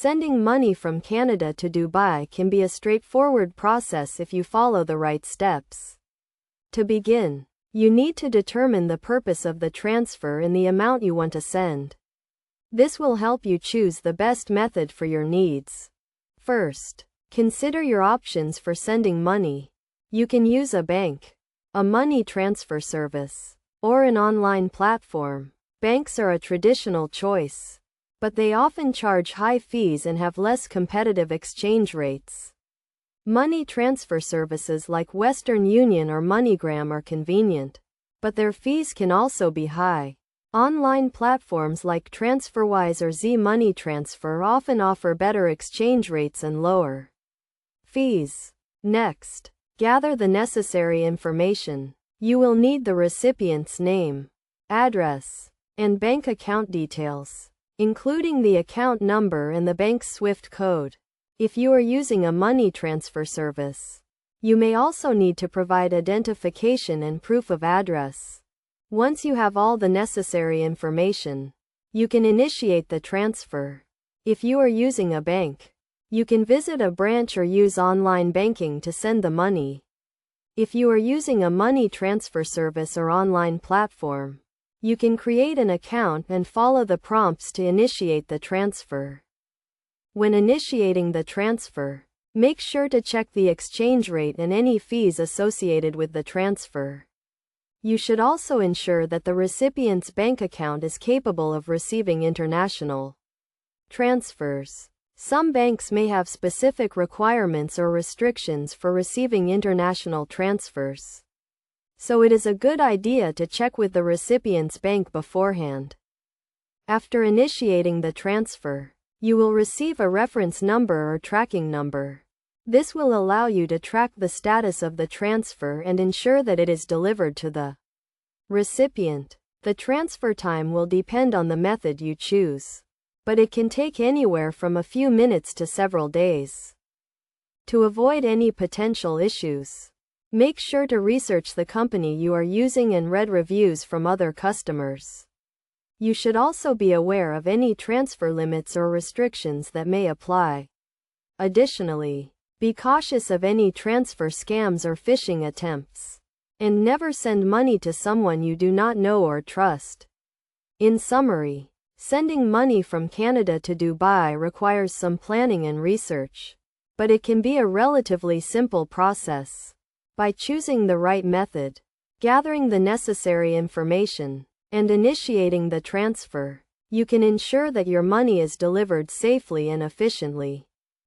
Sending money from Canada to Dubai can be a straightforward process if you follow the right steps. To begin, you need to determine the purpose of the transfer and the amount you want to send. This will help you choose the best method for your needs. First, consider your options for sending money. You can use a bank, a money transfer service, or an online platform. Banks are a traditional choice, but they often charge high fees and have less competitive exchange rates. Money transfer services like Western Union or MoneyGram are convenient, but their fees can also be high. Online platforms like TransferWise or Z Money Transfer often offer better exchange rates and lower fees. Next, gather the necessary information. You will need the recipient's name, address, and bank account details, including the account number and the bank's SWIFT code. If you are using a money transfer service, you may also need to provide identification and proof of address. Once you have all the necessary information, you can initiate the transfer. If you are using a bank, you can visit a branch or use online banking to send the money. If you are using a money transfer service or online platform, you can create an account and follow the prompts to initiate the transfer. When initiating the transfer, make sure to check the exchange rate and any fees associated with the transfer. You should also ensure that the recipient's bank account is capable of receiving international transfers. Some banks may have specific requirements or restrictions for receiving international transfers, so it is a good idea to check with the recipient's bank beforehand. After initiating the transfer, you will receive a reference number or tracking number. This will allow you to track the status of the transfer and ensure that it is delivered to the recipient. The transfer time will depend on the method you choose, but it can take anywhere from a few minutes to several days. To avoid any potential issues, make sure to research the company you are using and read reviews from other customers. You should also be aware of any transfer limits or restrictions that may apply. Additionally, be cautious of any transfer scams or phishing attempts, and never send money to someone you do not know or trust. In summary, sending money from Canada to Dubai requires some planning and research, but it can be a relatively simple process. By choosing the right method, gathering the necessary information, and initiating the transfer, you can ensure that your money is delivered safely and efficiently.